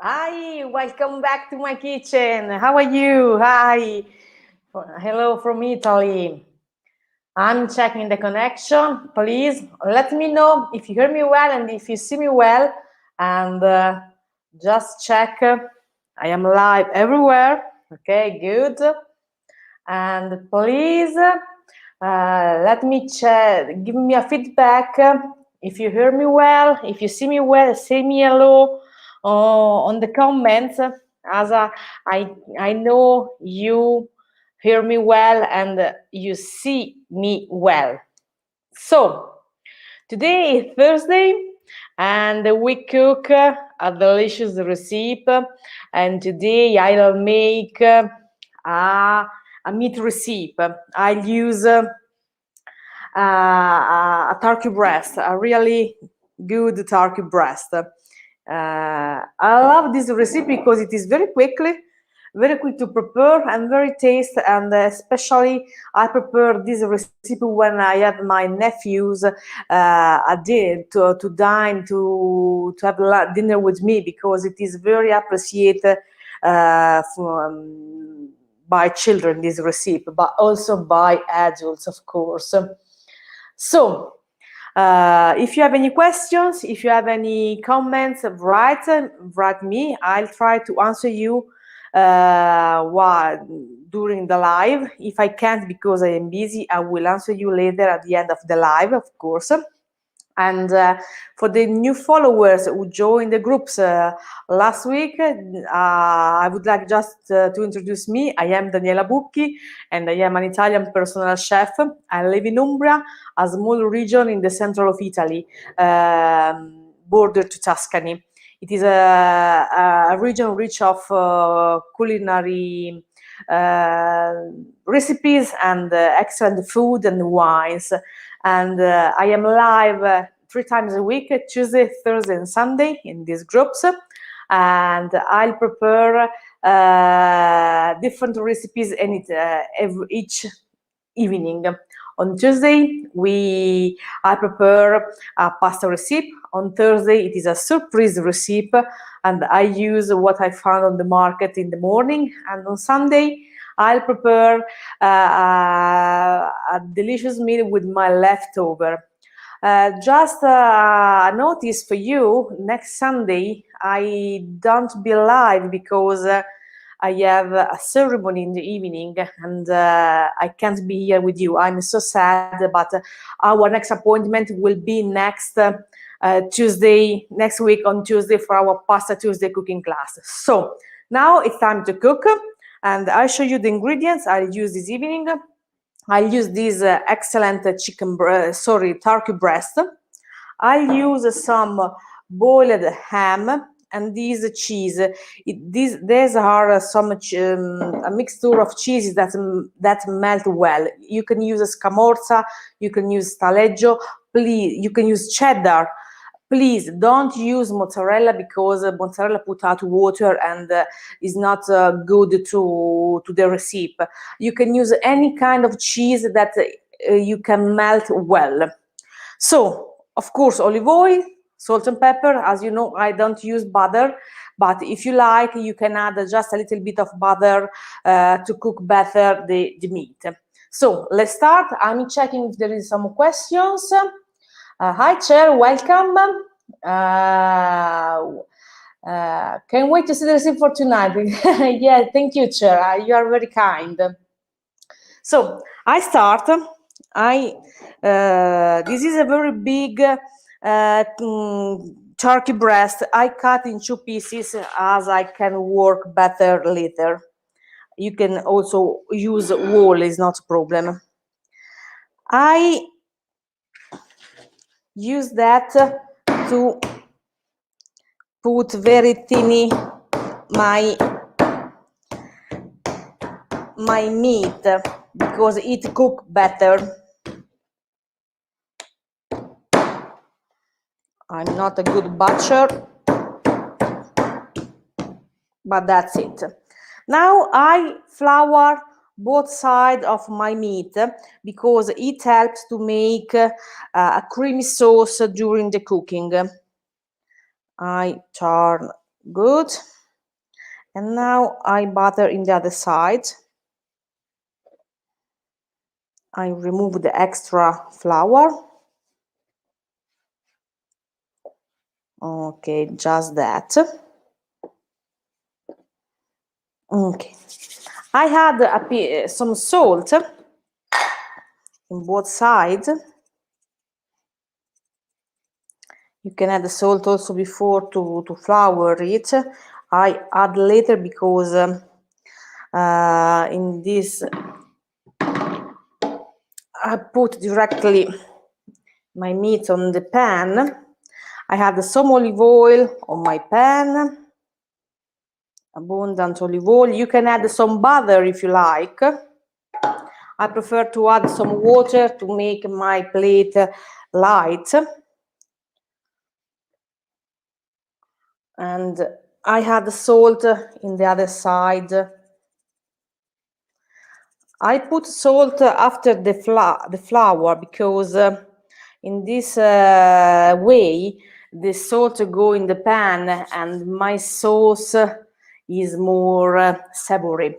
Hi, welcome back to my kitchen. How are you? Hi. Hello from Italy. I'm checking the connection. Please let me know if you hear me well and if you see me well. And just check. I am live everywhere. Okay, good. And please let me check. Give me a feedback if you hear me well. If you see me well, say me hello on the comments. As I know you hear me well and you see me well. So today is Thursday and we cook a delicious recipe, and today I'll make a meat recipe. I'll use a turkey breast, a really good turkey breast. I love this recipe because it is very quick to prepare and very tasty, and especially I prepare this recipe when I have my nephews to dine to have dinner with me, because it is very appreciated by children, this recipe, but also by adults, of course. So if you have any questions, if you have any comments, write me. I'll try to answer you during the live. If I can't because I am busy, I will answer you later at the end of the live, of course. And for the new followers who joined the groups last week, I would like just to introduce me. I am Daniela Bucchi, and I am an Italian personal chef. I live in Umbria, a small region in the center of Italy, border to Tuscany. It is a region rich of culinary recipes and excellent food and wines. And I am live 3 times a week, Tuesday, Thursday, and Sunday in these groups. And I'll prepare different recipes each evening. On Tuesday, I prepare a pasta recipe. On Thursday, it is a surprise recipe, and I use what I found on the market in the morning. And on Sunday, I'll prepare a delicious meal with my leftover. Just a notice for you, next Sunday I don't be live because I have a ceremony in the evening, and I can't be here with you. I'm so sad, but our next appointment will be next Tuesday, next week on Tuesday, for our Pasta Tuesday cooking class. So now it's time to cook, and I'll show you the ingredients I'll use this evening. I'll use this excellent turkey breast. I'll use some boiled ham and this cheese. These are a mixture of cheeses that melt well. You can use scamorza, you can use taleggio, please, you can use cheddar. Please don't use mozzarella, because mozzarella put out water and is not good to the recipe. You can use any kind of cheese that you can melt well. So, of course, olive oil, salt and pepper. As you know, I don't use butter, but if you like, you can add just a little bit of butter to cook better the meat. So let's start. I'm checking if there is some questions. Hi, Chair, welcome. Can't wait to see the recipe for tonight. Yeah, thank you, Chair. You are very kind. So I start. This is a very big turkey breast. I cut in 2 pieces as I can work better later. You can also use whole, is not a problem. I use that to put very thinly my meat, because it cook better. I'm not a good butcher, but that's it. Now I flour both sides of my meat, because it helps to make a creamy sauce during the cooking. I turn Good. And now I butter in the other side. I remove the extra flour. Okay, just that. Okay. I had some salt in both sides. You can add the salt also before to flour it. I add later because in this I put directly my meat on the pan. I have some olive oil on my pan, abundant olive oil. You can add some butter if you like. I prefer to add some water to make my plate light. And I had the salt in the other side. I put salt after the flour because in this way the salt go in the pan and my sauce is more savory.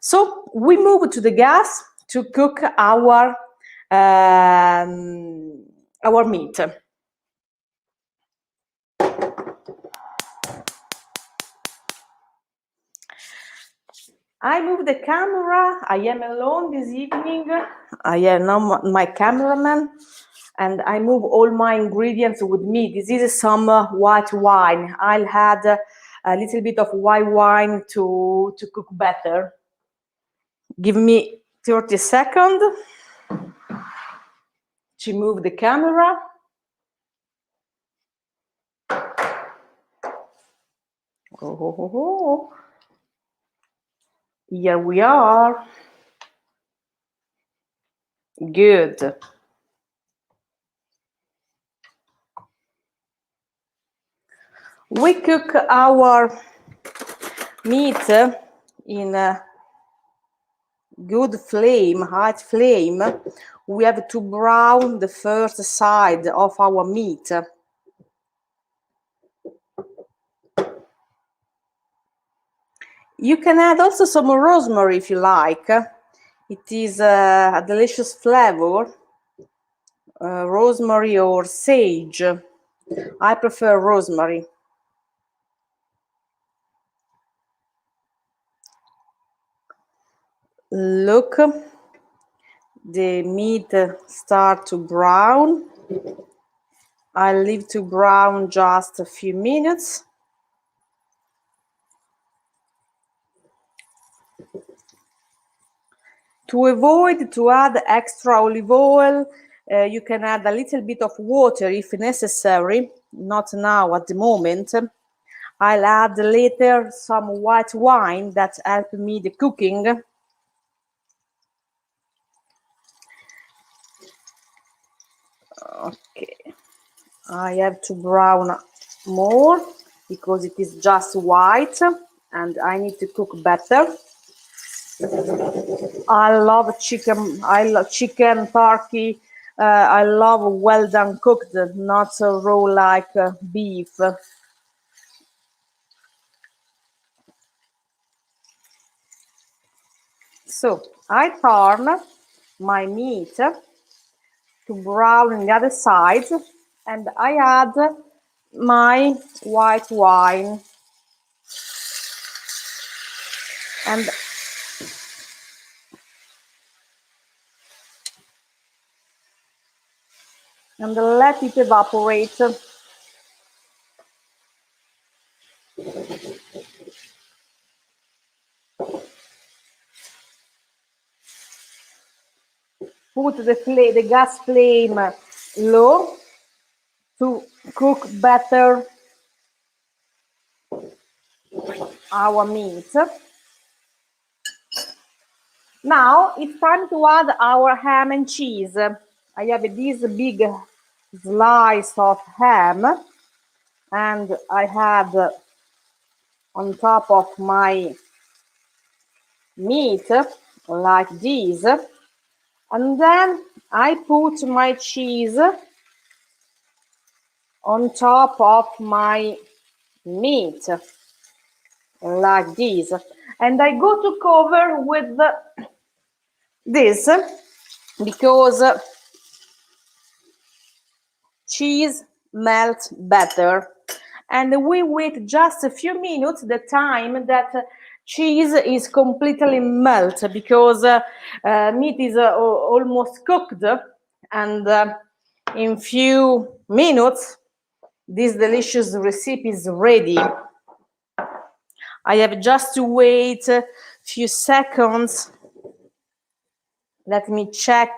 So we move to the gas to cook our meat. I move the camera. I am alone this evening. I am now my cameraman, and I move all my ingredients with me. This is some white wine. I'll add a little bit of white wine to cook better. Give me 30 seconds to move the camera. Oh. Here we are. Good. We cook our meat in a good flame, high flame. We have to brown the first side of our meat. You can add also some rosemary if you like. It is a delicious flavor. Rosemary or sage. I prefer rosemary. Look, the meat start to brown. I leave to brown just a few minutes. To avoid to add extra olive oil, you can add a little bit of water if necessary, not now at the moment. I'll add later some white wine that help me the cooking. Okay, I have to brown more because it is just white and I need to cook better. I love chicken. I love chicken, turkey. I love well done cooked, not raw like beef. So I turn my meat to brown on the other side, and I add my white wine and let it evaporate. Put the gas flame low to cook better our meat. Now it's time to add our ham and cheese. I have this big slice of ham and I had on top of my meat like this, and then I put my cheese on top of my meat like this, and I go to cover with this because cheese melts better, and we wait just a few minutes, the time that cheese is completely melted, because meat is almost cooked, and in few minutes this delicious recipe is ready. I have just to wait a few seconds. Let me check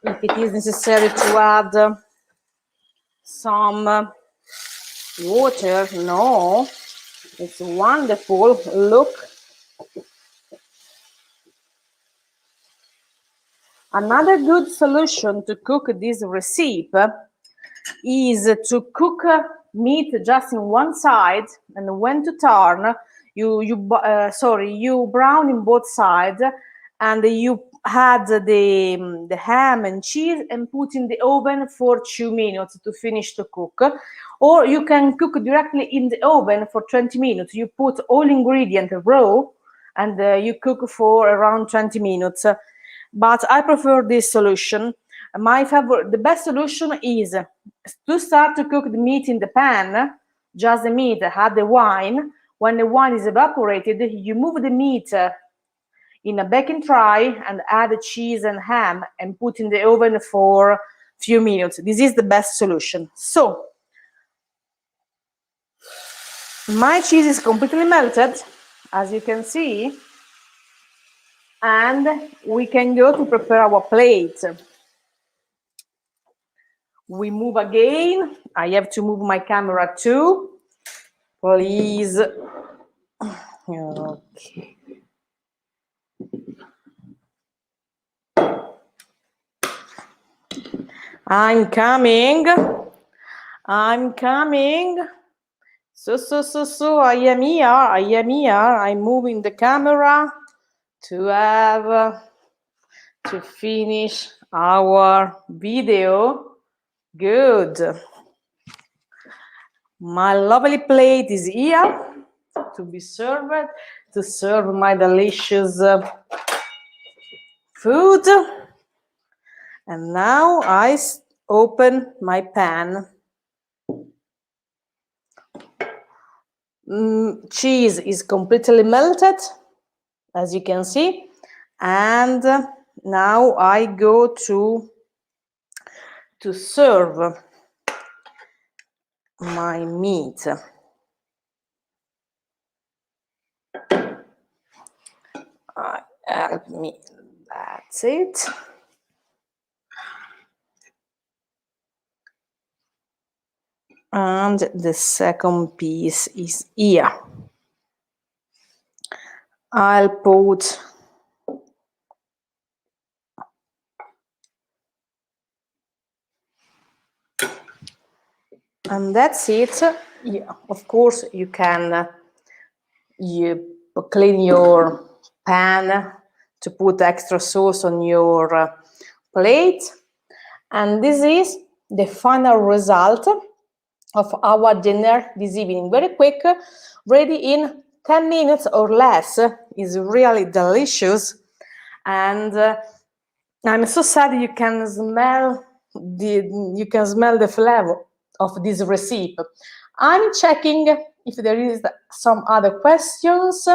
if it is necessary to add some water. No, it's wonderful. Look. Another good solution to cook this recipe is to cook meat just in one side, and when to turn, you brown in both sides, and you add the ham and cheese and put in the oven for 2 minutes to finish to cook. Or you can cook directly in the oven for 20 minutes. You put all ingredients raw, and you cook for around 20 minutes. But I prefer this solution. The best solution is to start to cook the meat in the pan, just the meat, add the wine. When the wine is evaporated, you move the meat in a baking tray and add the cheese and ham and put in the oven for a few minutes. This is the best solution. So, my cheese is completely melted, as you can see, and we can go to prepare our plate. We move again. I have to move my camera too. Please. Okay. I'm coming. So, I am here. I'm moving the camera to have to finish our video. Good. My lovely plate is here to be served, to serve my delicious food. And now I open my pan. Cheese is completely melted, as you can see. And now I go to serve my meat. Help me. That's it. And the second piece is here. I'll put and that's it. Yeah, of course, you can you clean your pan to put extra sauce on your plate. And this is the final result of our dinner this evening. Very quick, ready in 10 minutes or less. Is really delicious. And I'm so sad you can smell the flavor of this recipe. I'm checking if there is some other questions.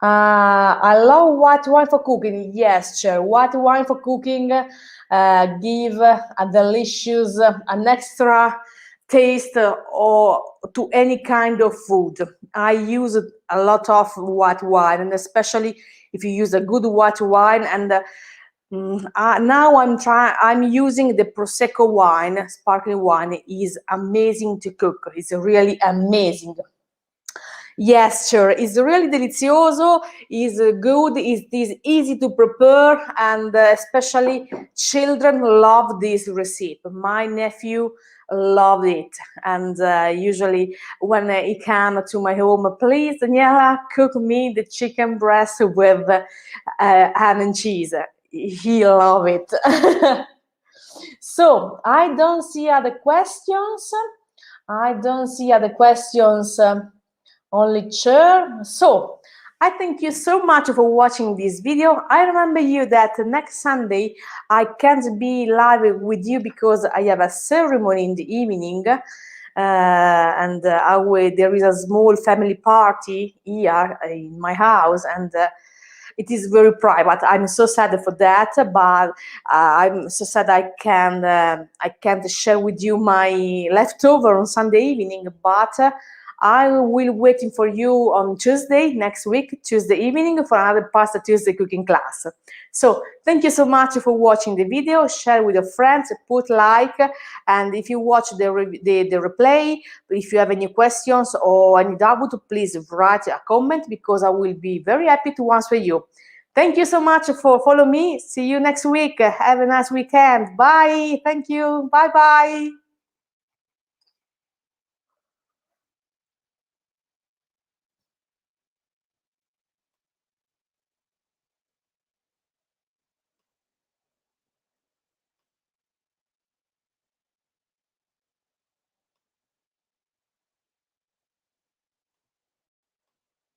I love white wine for cooking. Yes, Chair. White wine for cooking give a delicious, an extra taste or to any kind of food. I use a lot of white wine, and especially if you use a good white wine. And now I'm using the Prosecco wine, sparkling wine. It is amazing to cook. It's really amazing. Yes, sure. It's really delizioso. It's good. It is easy to prepare, and especially children love this recipe. My nephew loved it, and usually when he came to my home, please, Daniela, cook me the chicken breast with ham and cheese. He loved it. So I don't see other questions. I don't see other questions. Only chair. So I thank you so much for watching this video. I remember you that next Sunday I can't be live with you because I have a ceremony in the evening. And there is a small family party here in my house, and it is very private. I'm so sad for that, but I'm so sad I can't share with you my leftover on Sunday evening. But I will waiting for you on Tuesday next week, Tuesday evening, for another Pasta Tuesday cooking class. So thank you so much for watching the video. Share with your friends, put like, and if you watch the replay, if you have any questions or any doubt, please write a comment because I will be very happy to answer you. Thank you so much for following me. See you next week. Have a nice weekend. Bye. Thank you. Bye bye.